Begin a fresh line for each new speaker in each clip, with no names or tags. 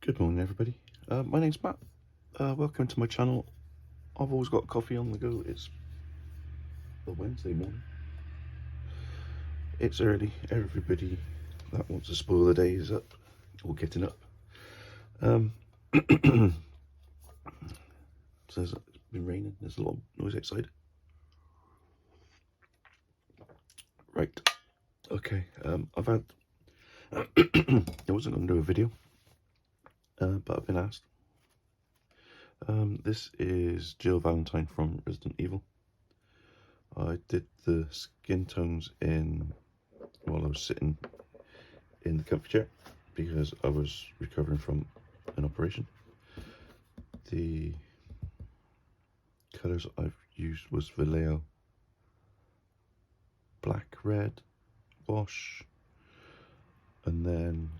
Good morning, everybody. My name's Matt. Welcome to my channel. I've always got coffee on the go. It's a Wednesday morning. It's early. Everybody that wants to spoil the day is up or getting up. So it's been raining. There's a lot of noise outside. Right. Okay. I've had. I wasn't going to do a video, but I've been asked. This is Jill Valentine from Resident Evil. I did the skin tones while I was sitting in the comfy chair because I was recovering from an operation. The colours I've used was Vallejo black, red, wash, and then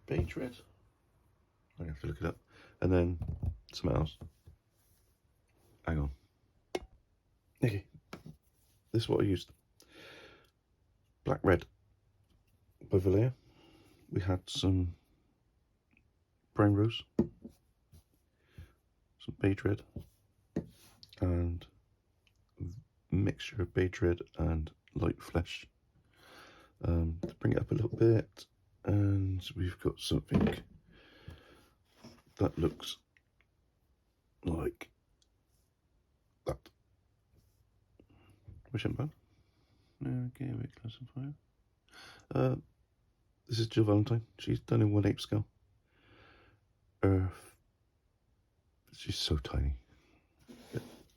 beige red. I have to look it up, and then something else. Hang on. Okay, this is what I used. Black red by Vallejo. We had some brown rose, some beige red, and a mixture of beige red and light flesh. To bring it up a little bit, and we've got something that looks like that. Wish I'm bad. Okay, wait, close and fire. This is Jill Valentine. She's done in 1/8 scale. She's so tiny.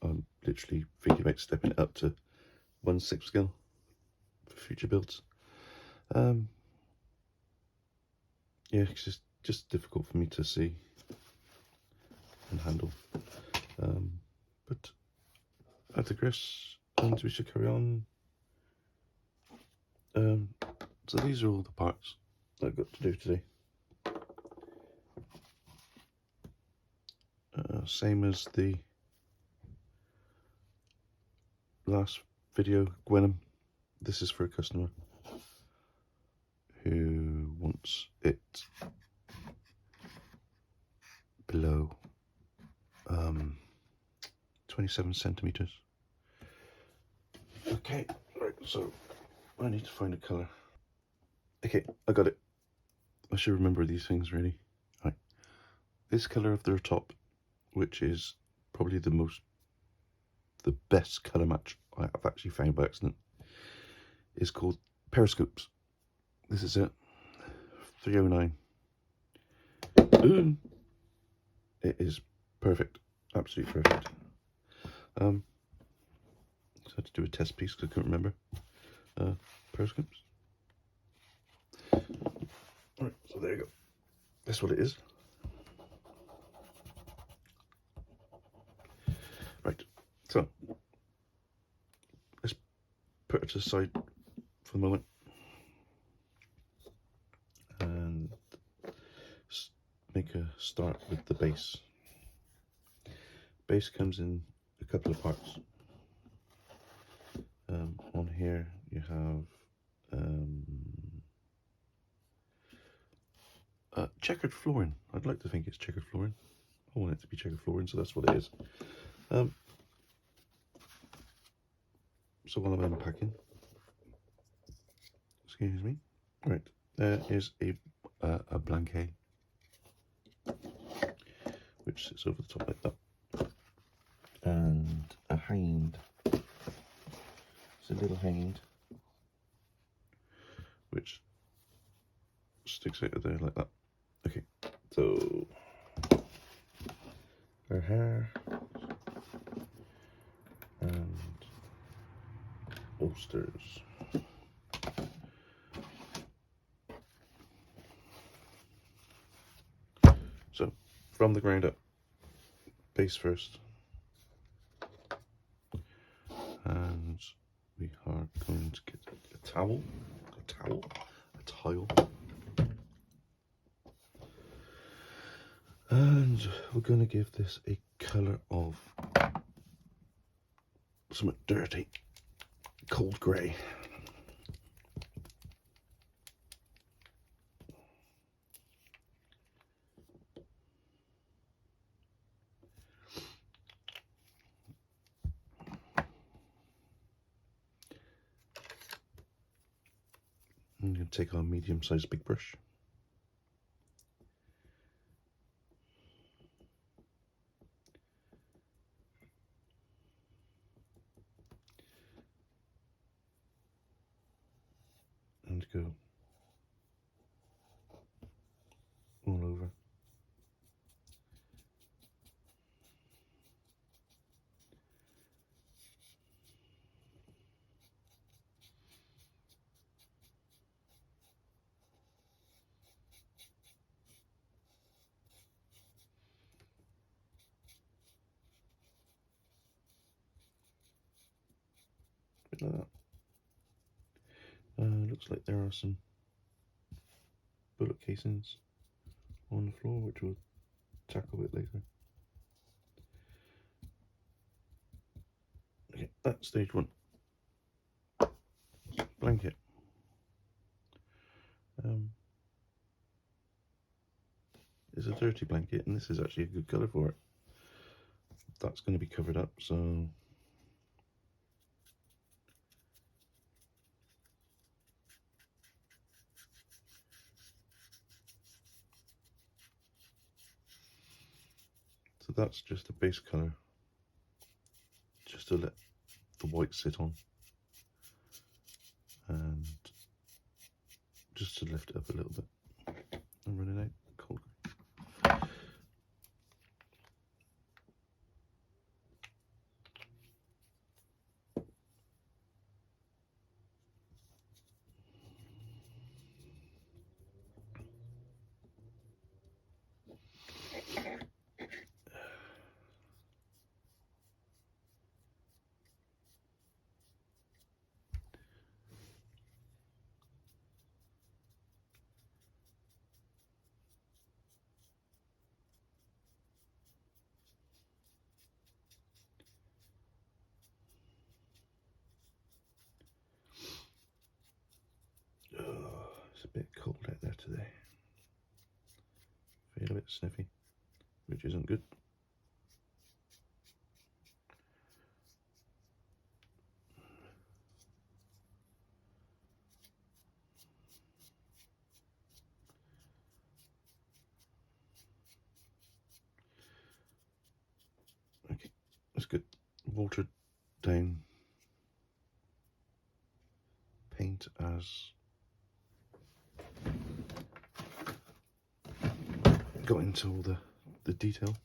I'm literally thinking about stepping it up to 1/6 scale for future builds. Yeah, it's just difficult for me to see and handle. But I digress, and we should carry on. So these are all the parts that I've got to do today. Same as the last video, Gwenham. This is for a customer who wants it below 27 centimeters. Okay, right, so I need to find a colour. Okay, I got it. I should remember these things really. Right, this colour of their top, which is probably the best colour match I have actually found by accident, is called Periscopes. This is it, 309. It is perfect, absolutely perfect. So I had to do a test piece because I couldn't remember. Periscopes. Alright, so there you go. That's what it is. Right, so let's put it to the side for the moment and make a start with the base. Base comes in a couple of parts. On here you have checkered flooring. I'd like to think it's checkered flooring. I want it to be checkered flooring, so that's what it is. So while I'm unpacking, excuse me, right, there is a blanket which sits over the top like that, and a hanging. It's a little hanging which sticks out of there like that. Okay, so her hair and bolsters. So from the ground up, base first, and we are going to get a tile, and we're going to give this a colour of somewhat dirty, cold grey. I'm going to take a medium-sized big brush. And go all over. Bit like that. Looks like there are some bullet casings on the floor, which we'll tackle a bit later. Okay, that's stage one. Blanket. It's a dirty blanket, and this is actually a good colour for it. That's going to be covered up, so that's just a base colour, just to let the white sit on, and just to lift it up a little bit. I'm running out cold. It's a bit cold out there today. Feel a bit sniffy, which isn't good. Okay, that's good. Watered down paint as got into all the detail.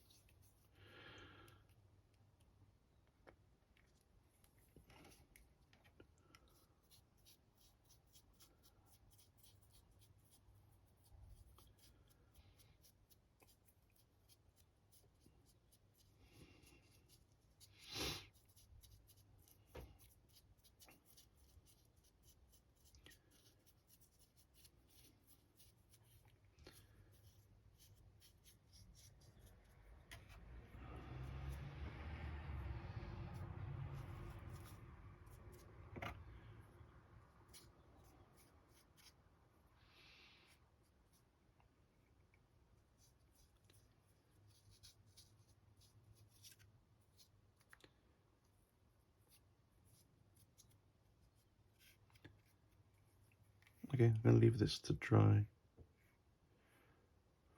Okay, I'm going to leave this to dry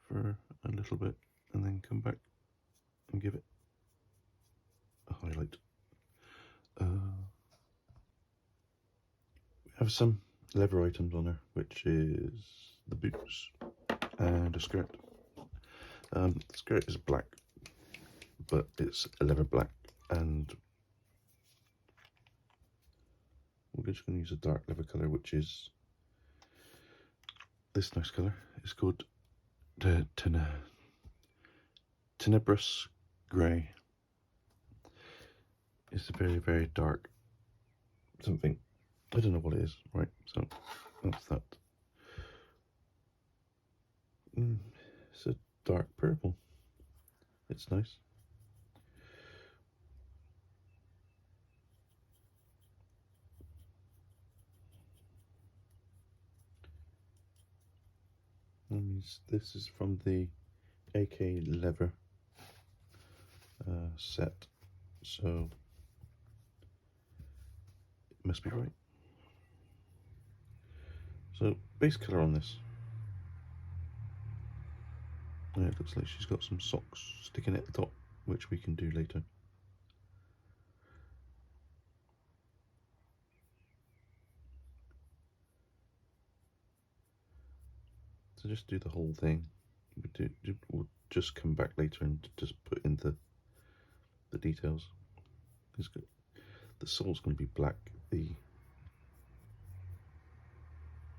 for a little bit and then come back and give it a highlight. We have some leather items on her, which is the boots and a skirt. The skirt is black, but it's a leather black, and we're just going to use a dark leather colour, which is this nice colour. It's called the Tenebrous Grey. It's a very, very dark something. I don't know what it is, right? So that's that. It's a dark purple. It's nice. This is from the AK leather set, so it must be right. So base colour on this. It looks like she's got some socks sticking at the top, which we can do later. So just do the whole thing. We'll just come back later and just put in the details. The sole's going to be black. The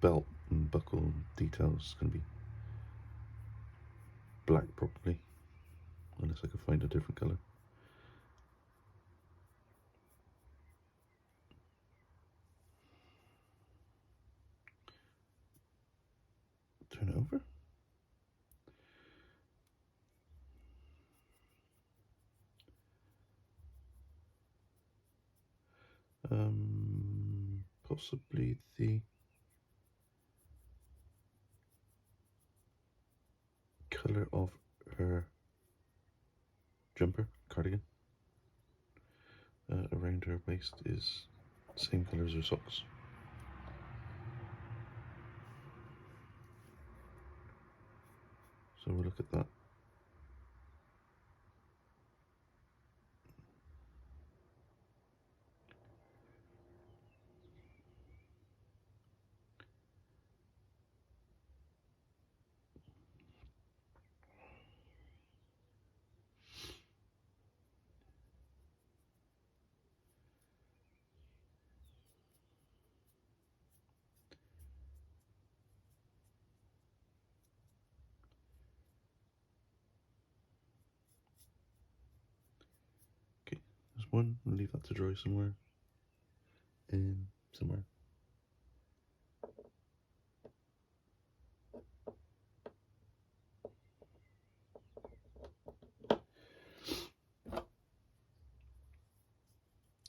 belt and buckle details is going to be black probably, unless I can find a different colour. Turn it over. Possibly the colour of her jumper, cardigan. Around her waist is the same colour as her socks. So we'll look at that. Okay, there's one. I'll leave that to dry somewhere. Somewhere.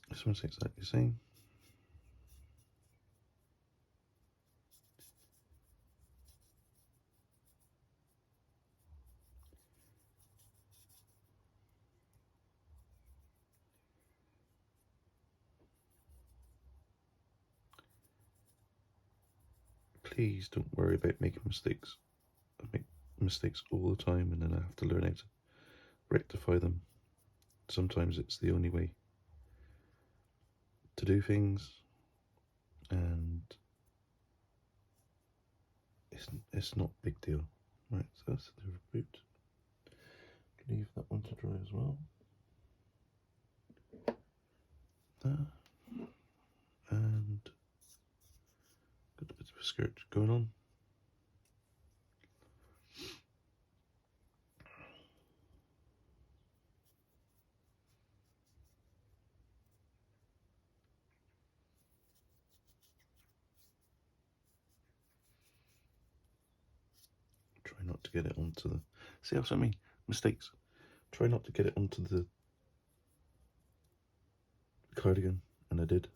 This one's exactly the same. Please don't worry about making mistakes. I make mistakes all the time and then I have to learn how to rectify them. Sometimes it's the only way to do things, and it's not a big deal. Right, so that's the boot. Leave that one to dry as well. There. And got a bit of a skirt going on. Try not to get it onto the... See how I mean? Mistakes. Try not to get it onto the cardigan, and I did.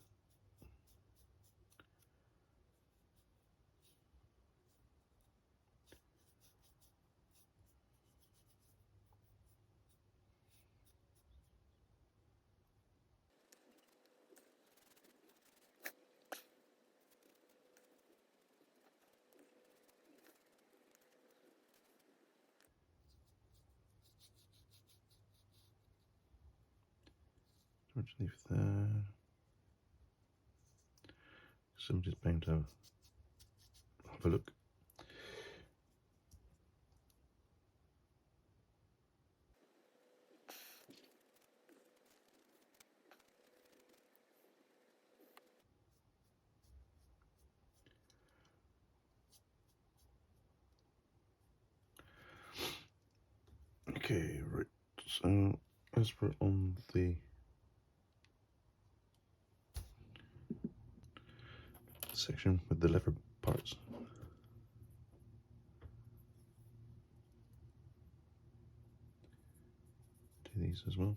Leave there. Somebody's bound to have a look. Okay, right. So as we're on the section with the leather parts, do these as well.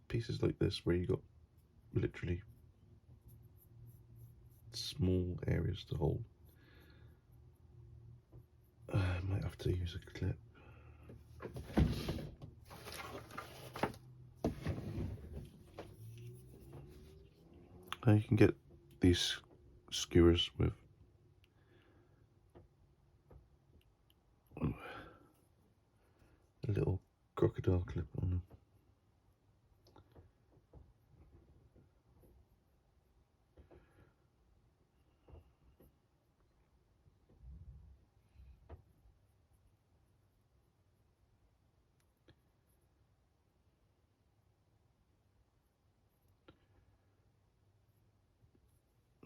Pieces like this where you got literally small areas to hold. I might have to use a clip. You can get these skewers with a little crocodile clip on them.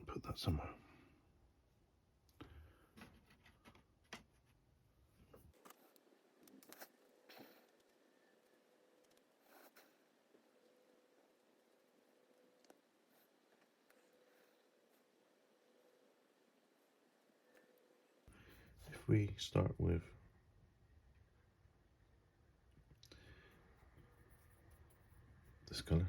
Put that somewhere. If we start with this colour,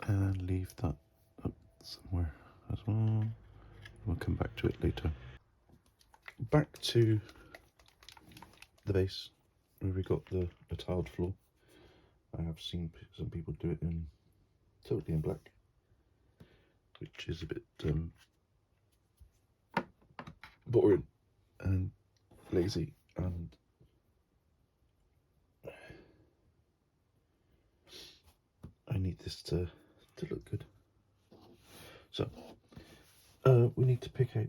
and leave that up somewhere as well. We'll come back to it later. Back to the base where we got the tiled floor. I have seen some people do it in totally in black, which is a bit boring and lazy, and I need this to look good. So we need to pick out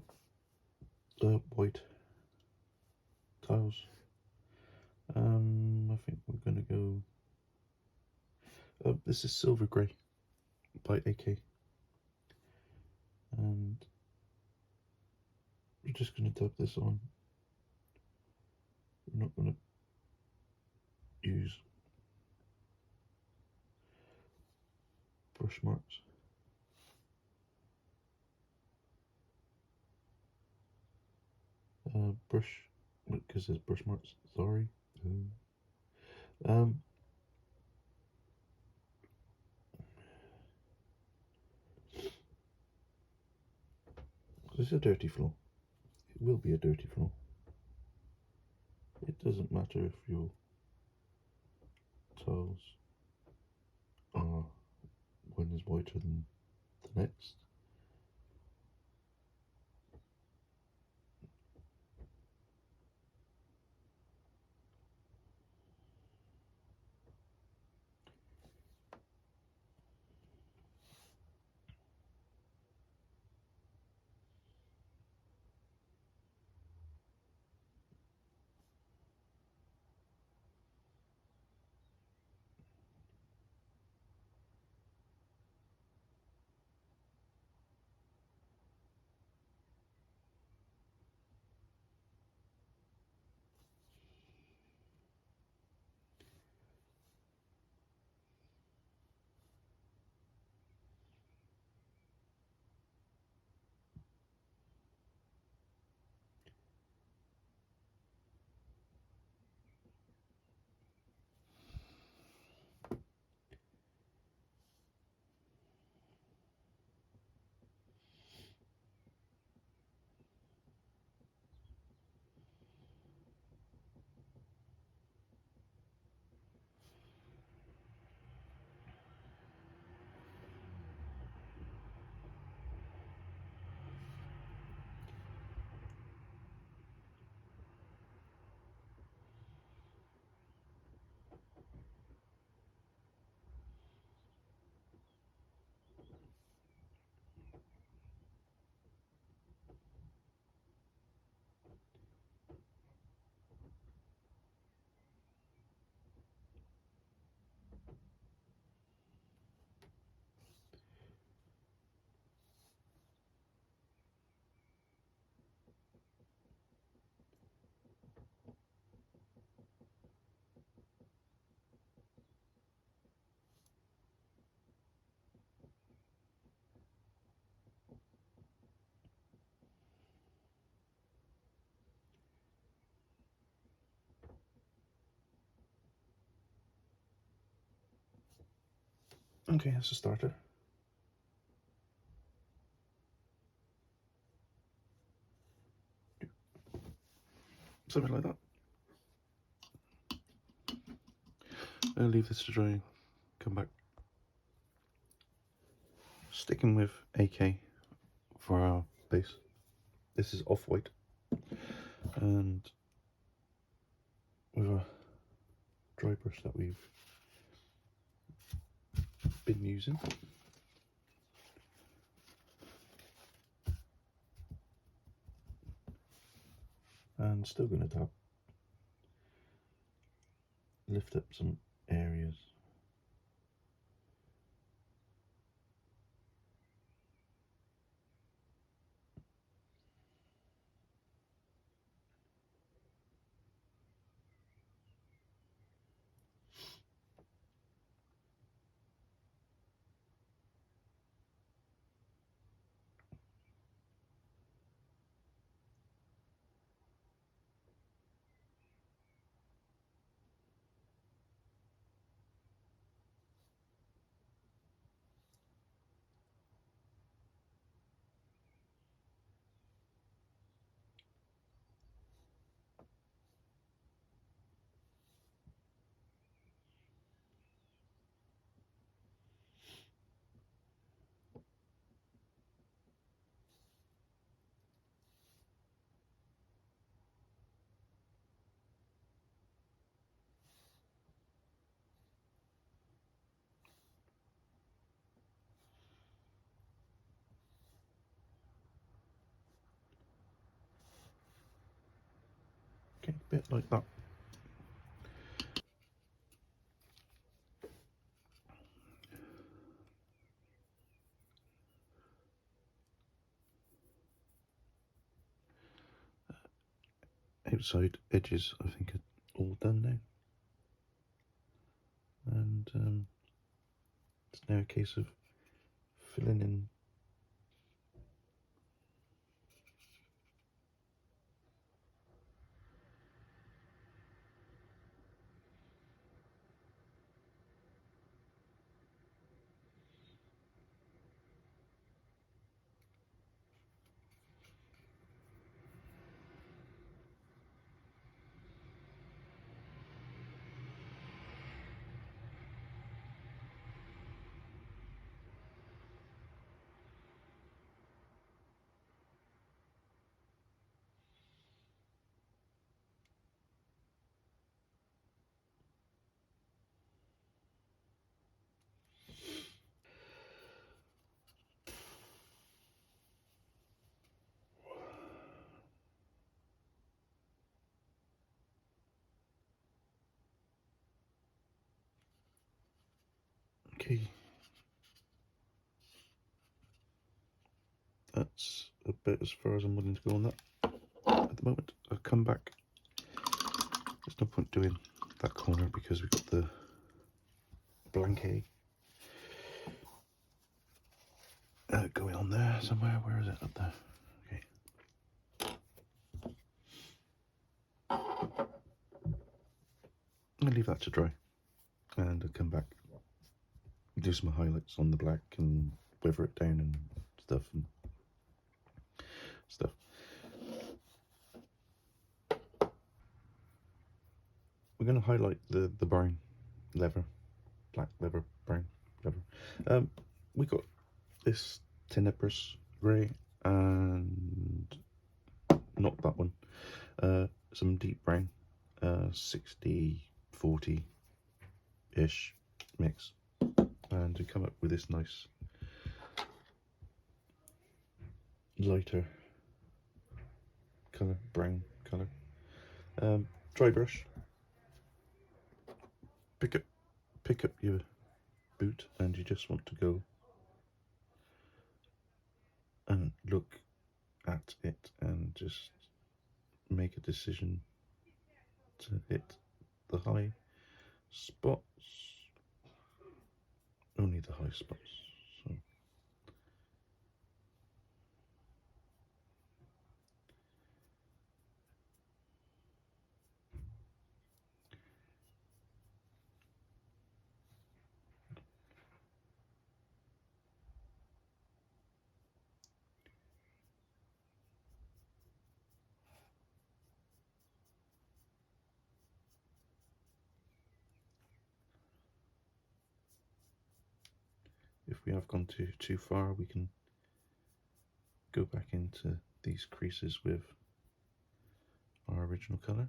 the white tiles. I think we're gonna go. This is Silver Grey by AK, and we're just gonna dab this on. We're not gonna use brush marks. Brush, because there's brush marks. Sorry. It's a dirty floor. It will be a dirty floor. It doesn't matter if your tiles are one is whiter than the next. Okay, that's a starter. Something like that. I'll leave this to dry, come back. Sticking with AK for our base. This is off-white. And with a dry brush that we've been using. And still going to lift up some areas. Okay, a bit like that. Outside edges, I think, are all done now. And it's now a case of filling in. Okay, that's about as far as I'm willing to go on that at the moment. I'll come back. There's no point doing that corner because we've got the blanket going on there somewhere. Where is it? Up there. Okay. I'll leave that to dry and I'll come back, do some highlights on the black and weather it down and stuff. We're going to highlight the brown leather, black leather, brown leather. We got this Tenebris grey and not that one. Some deep brown, 60-40 ish mix, and to come up with this nice lighter colour, brown colour. Dry brush. Pick up your boot, and you just want to go and look at it and just make a decision to hit the high spots, only the high spots. So we have gone too far, we can go back into these creases with our original colour.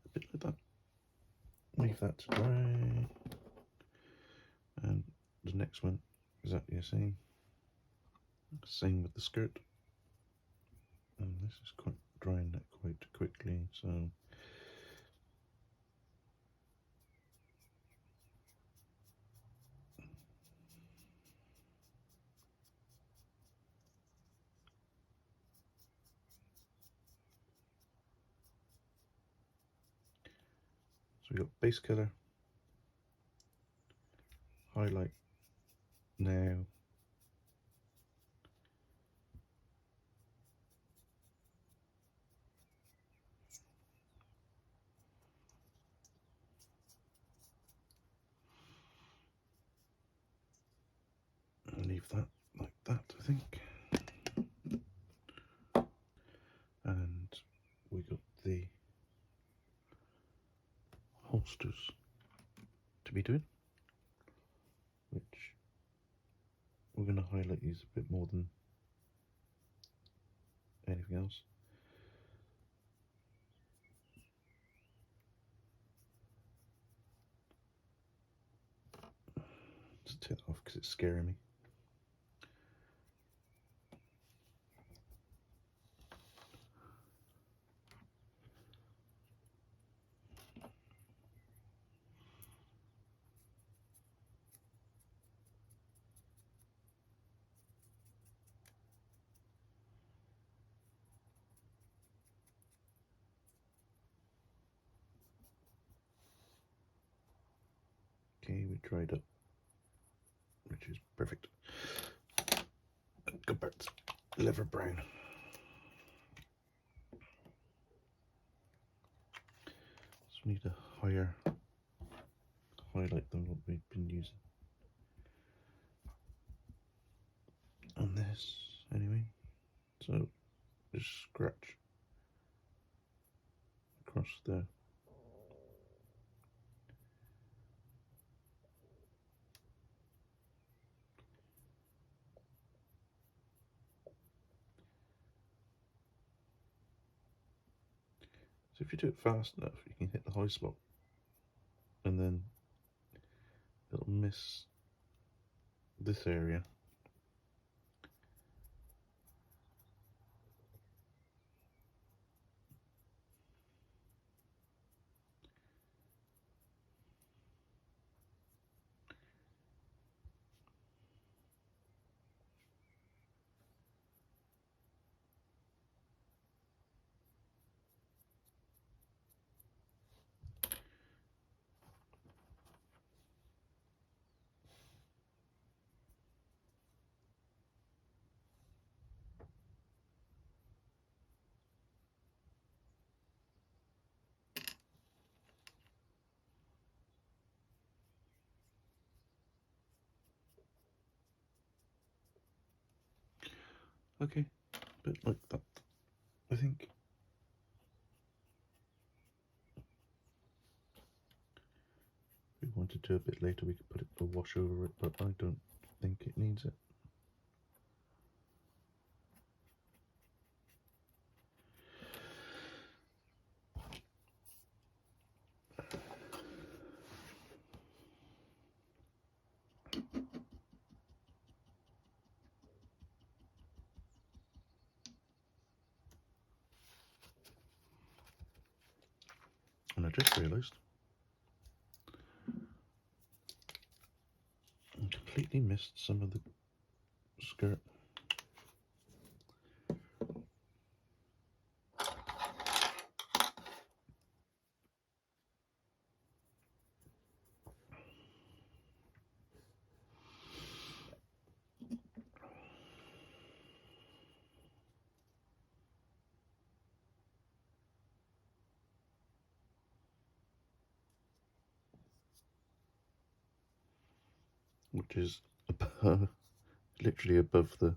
A bit like that. Leave that to dry. And the next one, exactly the same. Same with the skirt. And this is quite drying that quite quickly, so we got base colour, highlight now, and leave that like that, I think. And we got the holsters to be doing, which we're going to highlight these a bit more than anything else. Just take that off because it's scaring me. Okay, we dried up, which is perfect. Go back to liver brown. So we need a higher highlight than what we've been using on this anyway. So just scratch across there. So if you do it fast enough, you can hit the high spot, and then it'll miss this area. Okay, a bit like that, I think. If we wanted to a bit later, we could put a wash over it, but I don't think it needs it. And I just realised I completely missed some of the skirt. which is literally above the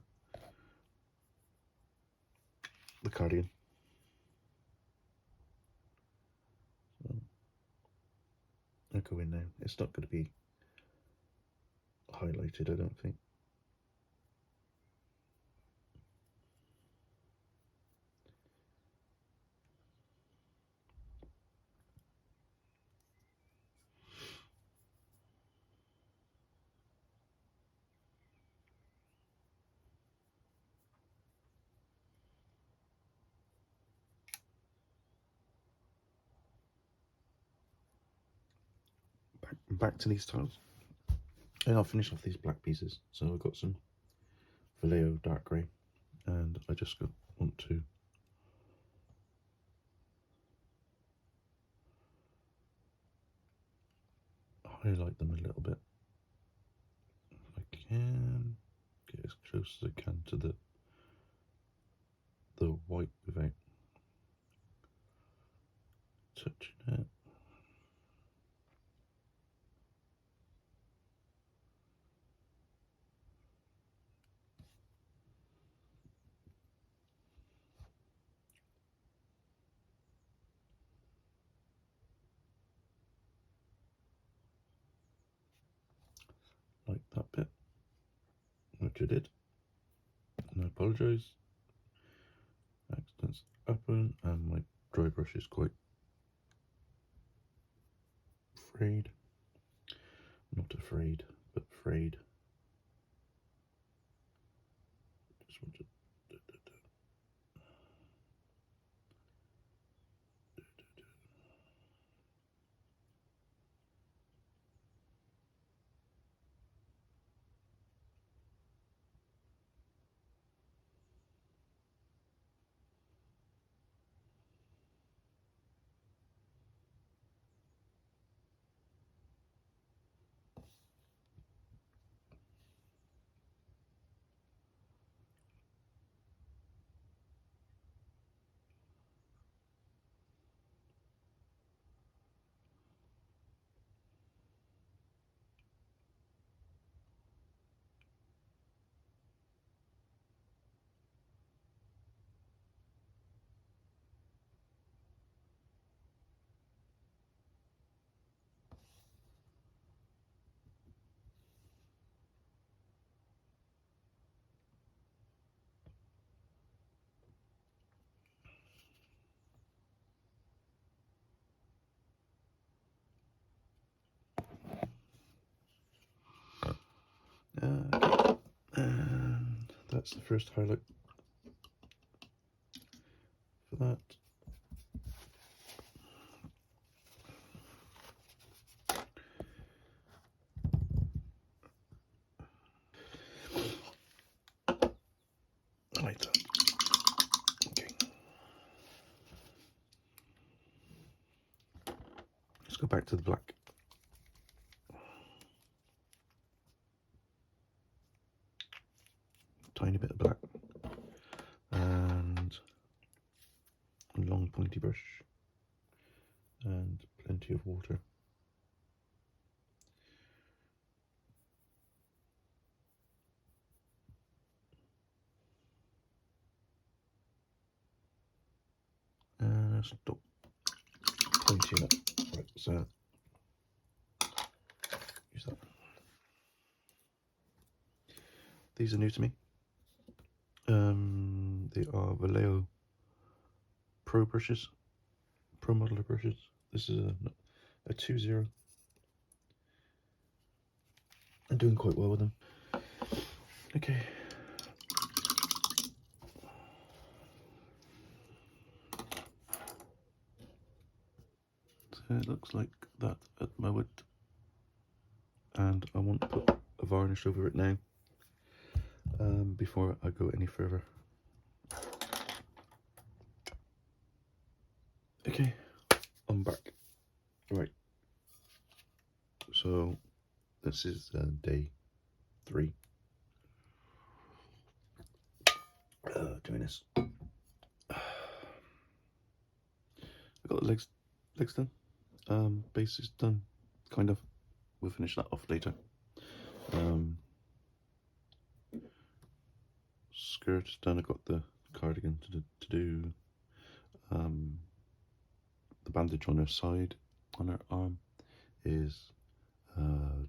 cardigan. So I'll go in now. It's not going to be highlighted, I don't think. Back to these tiles, and I'll finish off these black pieces. So I've got some Vallejo dark grey, and I just want to highlight them a little bit. If I can get as close as I can to the white without touching it. Like that bit, which I did, and I apologise. Accidents happen, and my dry brush is quite frayed. Not afraid, but frayed. Just want to okay. And that's the first highlight for that. I like that. Okay. Let's go back to the black. Tiny bit of black. And a long pointy brush. And plenty of water. And stop pointing up. Right, so use that. These are new to me. They are Vallejo Pro brushes, Pro Modeler brushes. This is a 2.0. I'm doing quite well with them. Okay. So it looks like that at the moment. And I want to put a varnish over it now before I go any further. Okay, I'm back. Right. So this is day 3. Doing this. I got the legs done. Base is done, kind of. We'll finish that off later. Skirt done. I got the cardigan to do. The bandage on her side, on her arm, is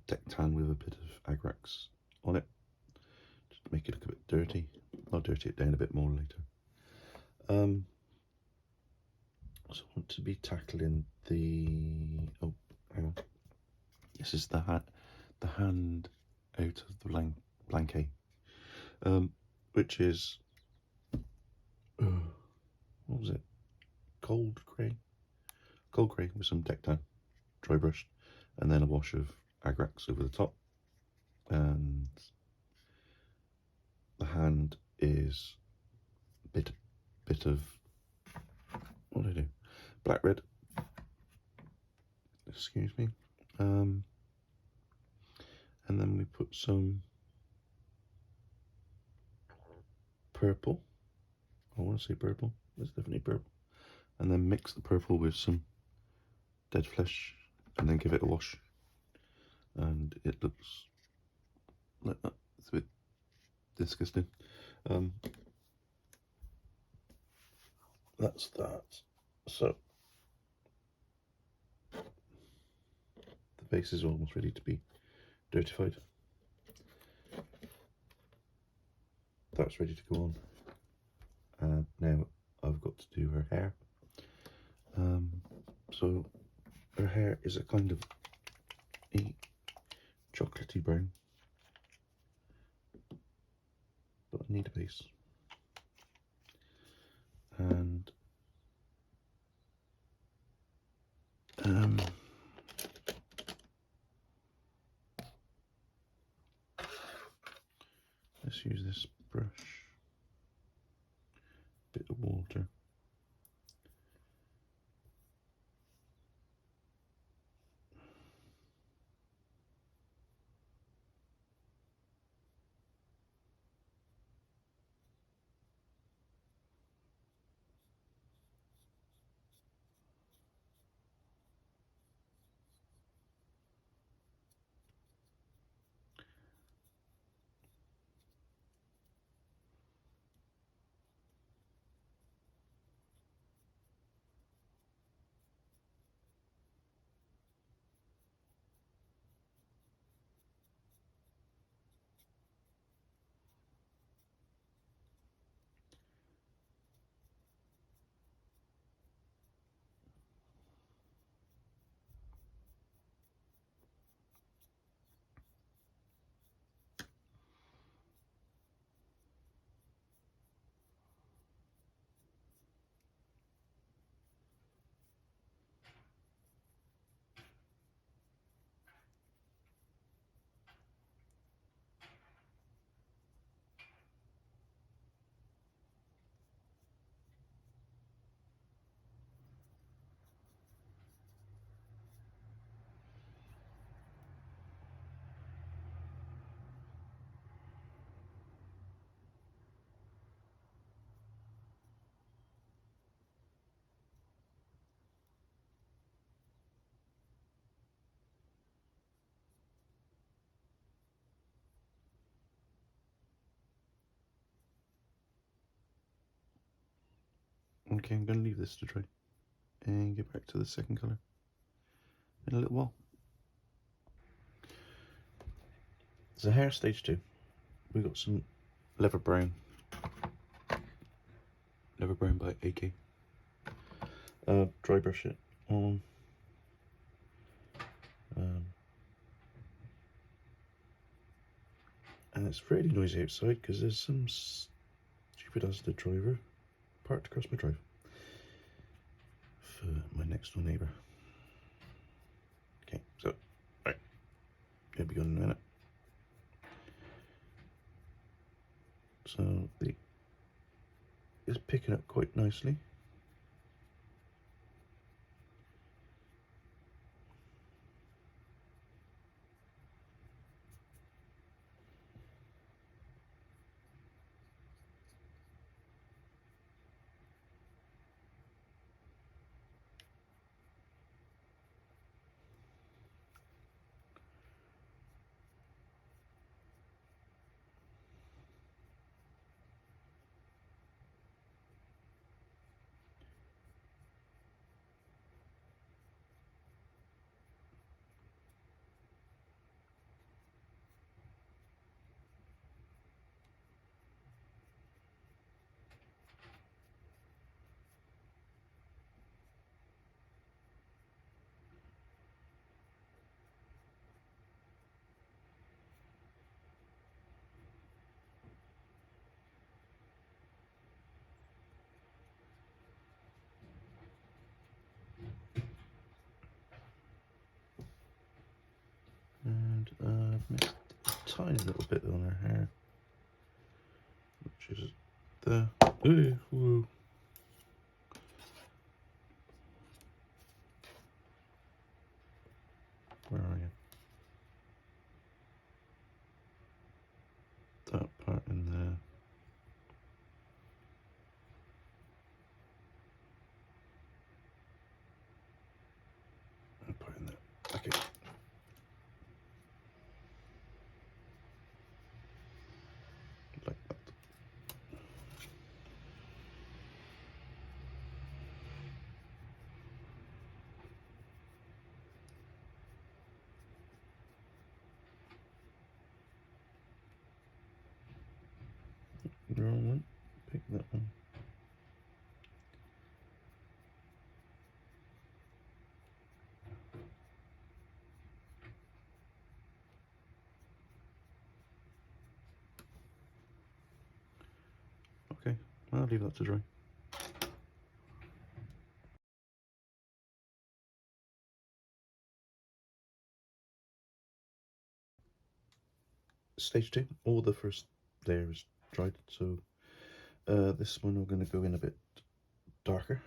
deck tan with a bit of Agrax on it, just to make it look a bit dirty. I'll dirty it down a bit more later. So I want to be tackling the, oh, hang on. This is the hand out of the blanket, which is, what was it? Cold grey with some deck tan, dry brushed, and then a wash of Agrax over the top. And the hand is a bit of, what do I do? Black red. Excuse me. And then we put some purple. I want to say purple. It's definitely purple. And then mix the purple with some dead flesh, and then give it a wash. And it looks like that. It's a bit disgusting. That's that. So the base is almost ready to be dirtified. That's ready to go on. And now I've got to do her hair. So her hair is a kind of a chocolatey brown, but I need a base. And let's use this brush, bit of water. Okay, I'm going to leave this to dry and get back to the second colour in a little while. So hair stage 2. We got some leather brown by AK. Dry brush it on. And it's really noisy outside because there's some stupid Asda driver parked across my drive for my next door neighbour. Okay, so, right, he'll be gone in a minute. So it's picking up quite nicely. tiny little bit on her hair, which is the whoa. Where are you? That part in there. That part in there. Okay. Like that. Wrong one. Pick that one. Okay, I'll leave that to dry. Stage 2, all the first layer is dried, so this one we're going to go in a bit darker.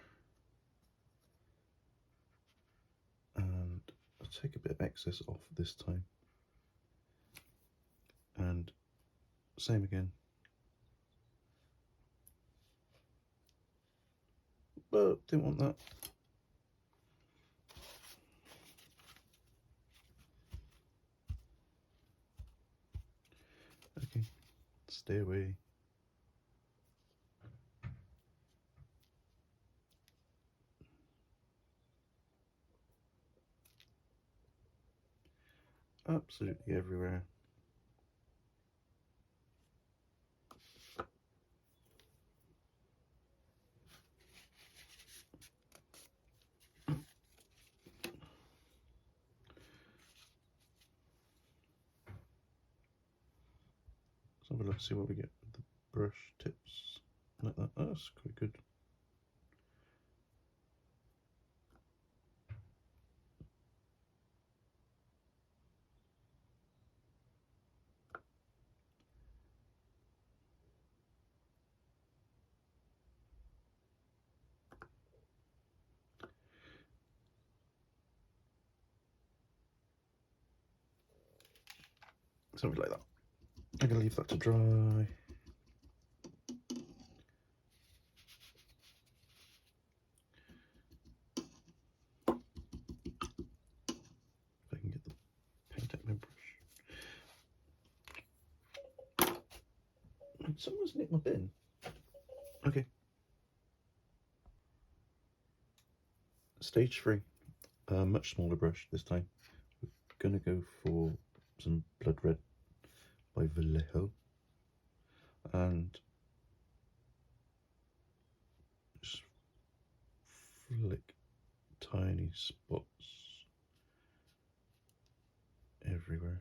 And I'll take a bit of excess off this time. And same again. But didn't want that. Okay, stay away. Absolutely everywhere. So have a look, see what we get with the brush tips. Like that. Oh, that's quite good. Something like that. I'm going to leave that to dry. If I can get the paint out my brush. Someone's nicked my bin. Okay. Stage 3. Much smaller brush this time. We're going to go for some Blood Red by Vallejo. And just flick tiny spots everywhere.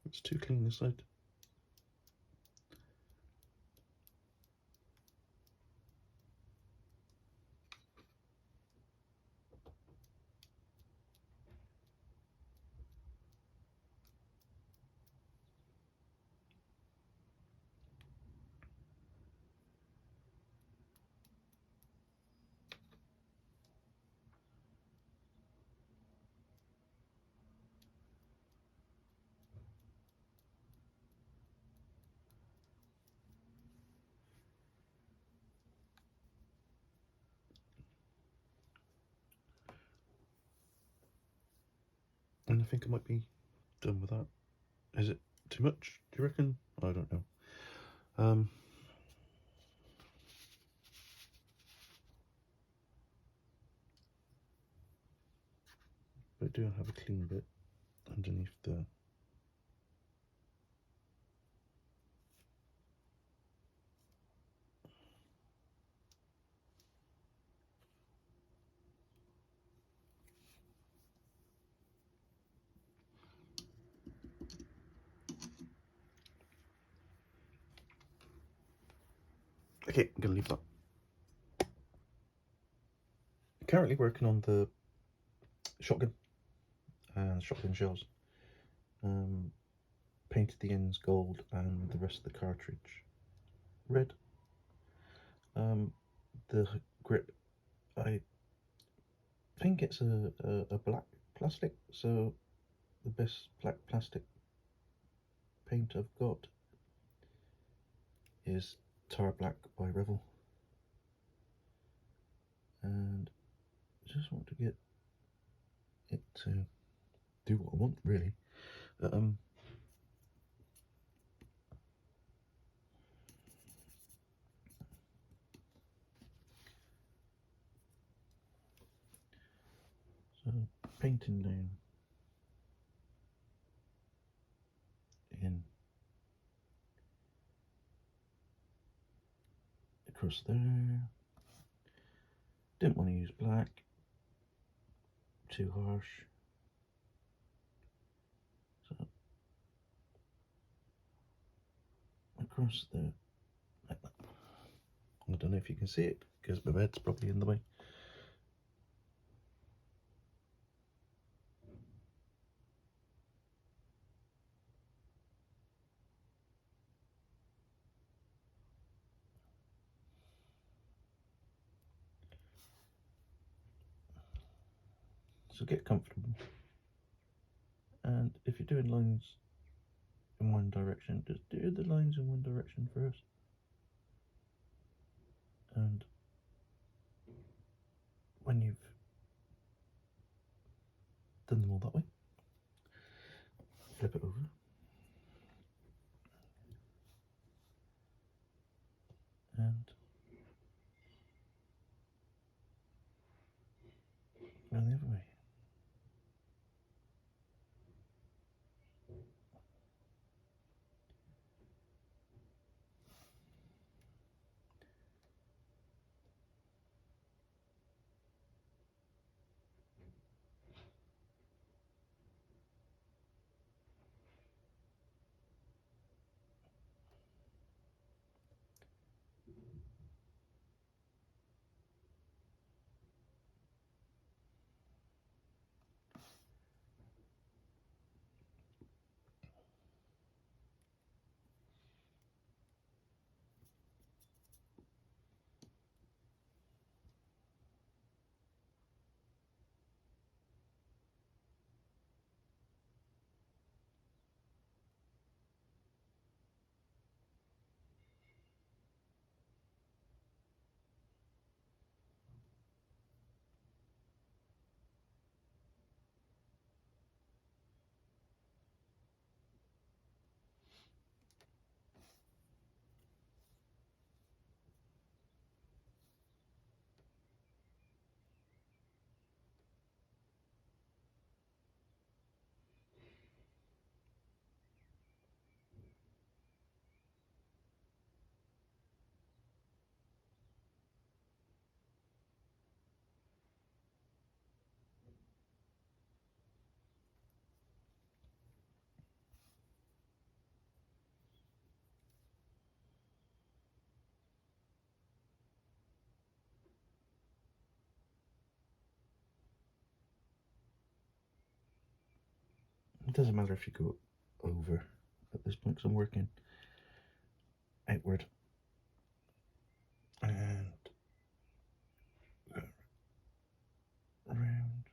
It's too clean this side. And I think I might be done with that. Is it too much, do you reckon? I don't know. But I do have a clean bit underneath the Okay, I'm gonna leave that. Currently working on the shotgun and shotgun shells. Painted the ends gold and the rest of the cartridge red. The grip, I think it's a black plastic, so the best black plastic paint I've got is Tar Black by Revel, and I just want to get it to do what I want, really. So painting down in across there. Didn't want to use black, too harsh. So across there, like that. I don't know if you can see it because my bed's probably in the way. So get comfortable, and if you're doing lines in one direction, just do the lines in one direction first, and when you've done them all that way, flip it over and run the other way. It doesn't matter if you go over at this point because I'm working outward and around.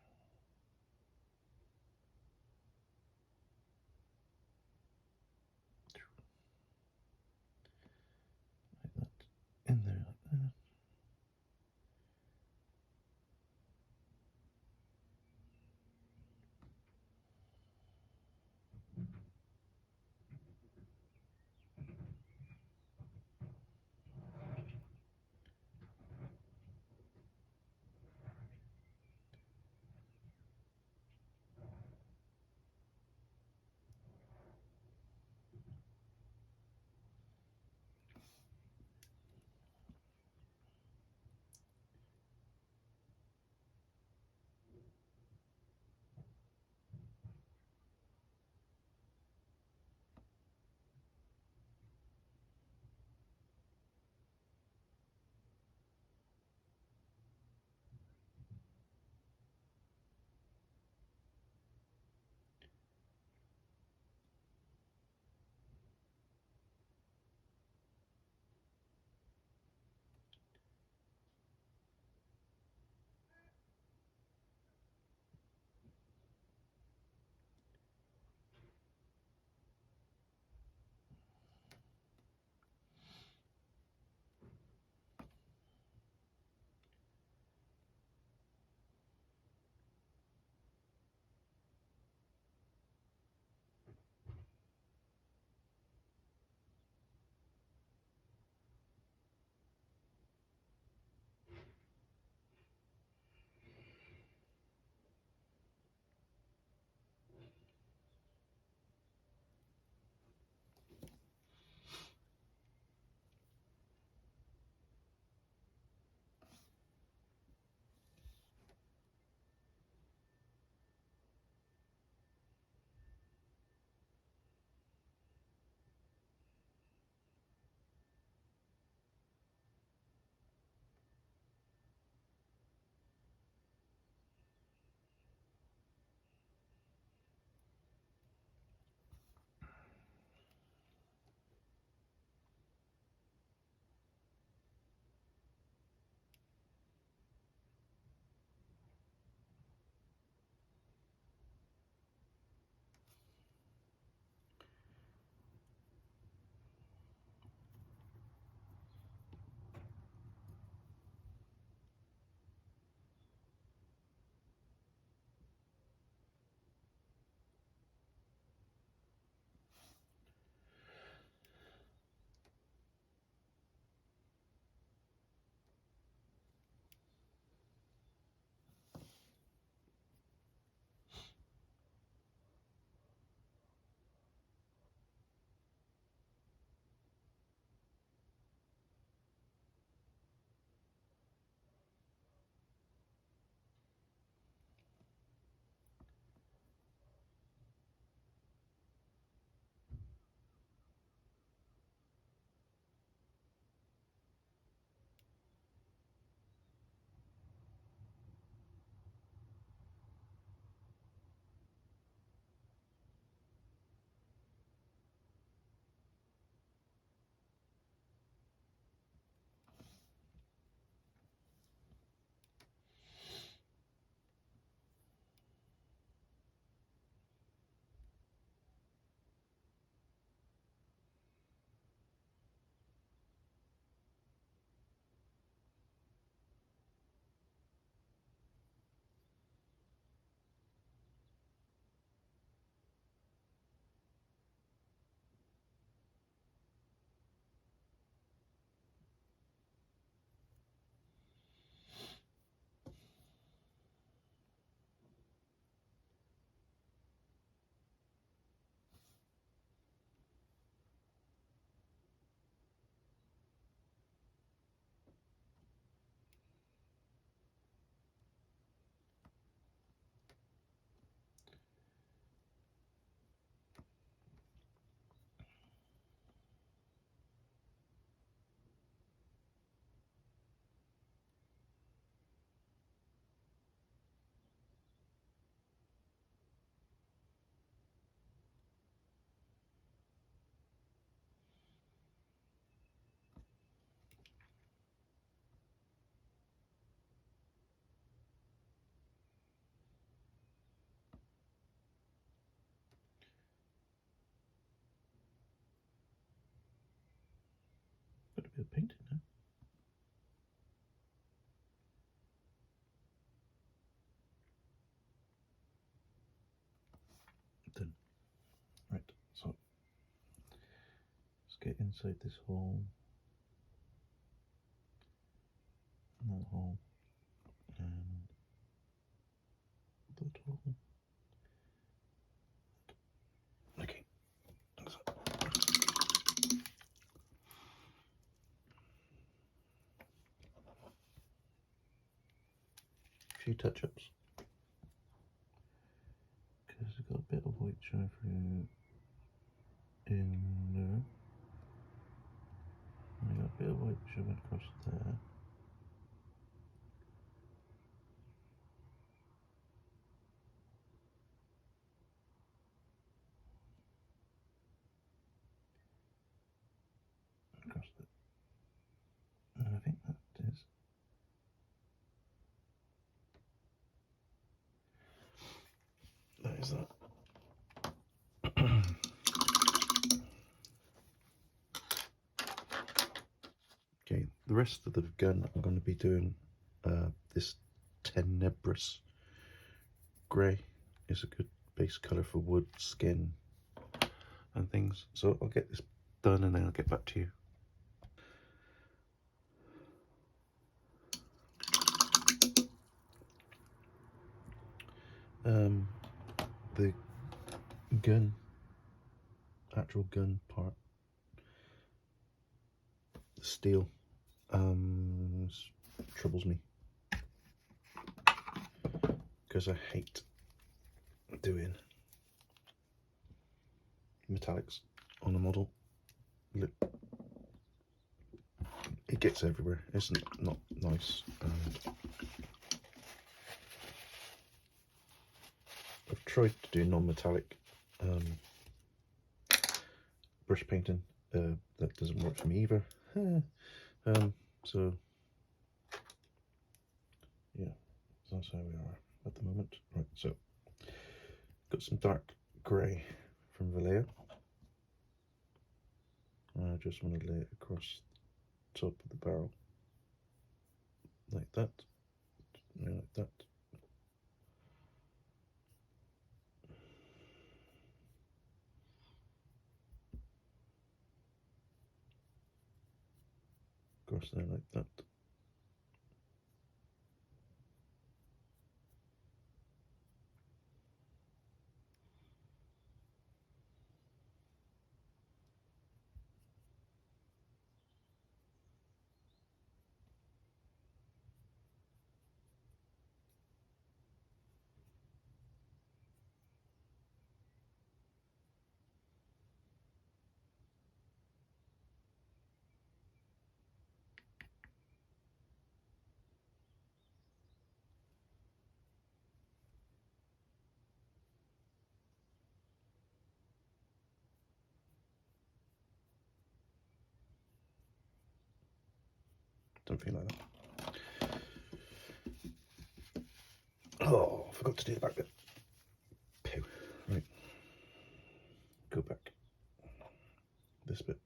Like that, in there like that. bit of painting now. Done. Right, so let's get inside this hole, and that hole, and that hole. Okay. A few touch-ups. Because I've got a bit of white showing through in there. And I got a bit of white showing across there. Across there. And I think that is. That is that. Okay, the rest of the gun I'm going to be doing this Tenebris grey is a good base colour for wood, skin and things. So I'll get this done and then I'll get back to you. The gun, actual gun part, the steel, troubles me because I hate doing metallics on a model. Look, it gets everywhere. It's not nice. I've tried to do non-metallic brush painting. That doesn't work for me either. So yeah, that's how we are at the moment. Right, so got some dark grey from Vallejo. I just want to lay it across the top of the barrel like that, like that. Across there like that. Something like that. Oh, I forgot to do the back bit. Pew. Right. Go back. This bit.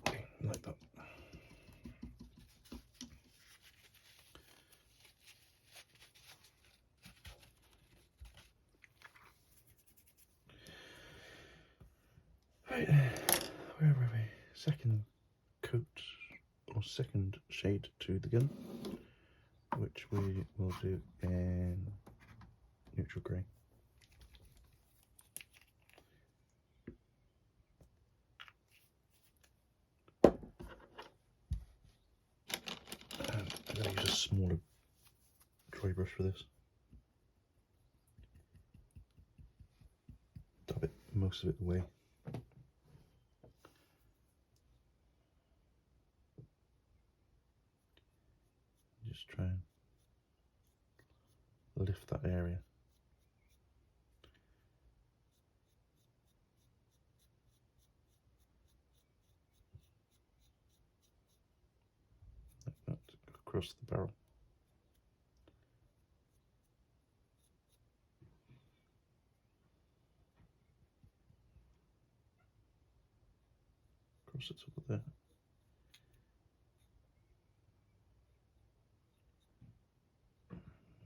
Okay, like that. Right, where were we? Second coat or second shade to the gun, which we will do in neutral grey. And I'm going to use a smaller dry brush for this. Dab it most of it away. Just try and lift that area. Like that, across the barrel. Across the top of there.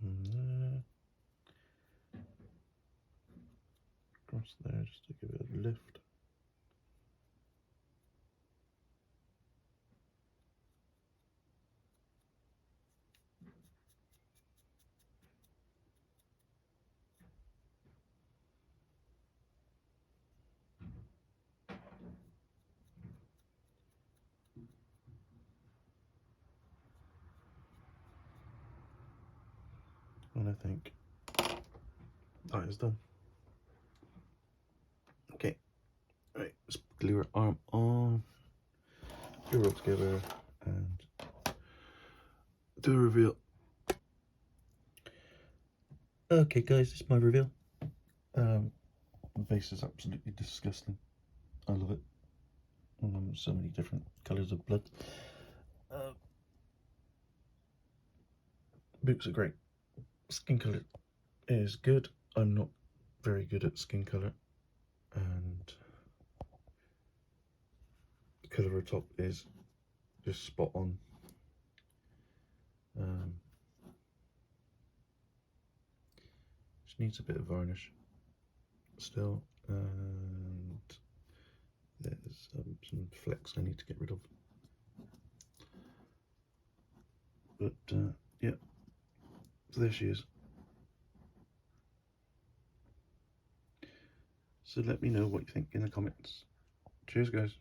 And there. Across there, just to give it a lift. And I think that is done. Okay, right, let's glue our arm on, glue it all together, and do a reveal. Okay guys, this is my reveal. The base is absolutely disgusting. I love it. So many different colours of blood. Boots are great. Skin colour is good. I'm not very good at skin colour, and the colour of the top is just spot on. Just needs a bit of varnish still, and there's some flecks I need to get rid of. But yeah, so there she is. So let me know what you think in the comments. Cheers guys.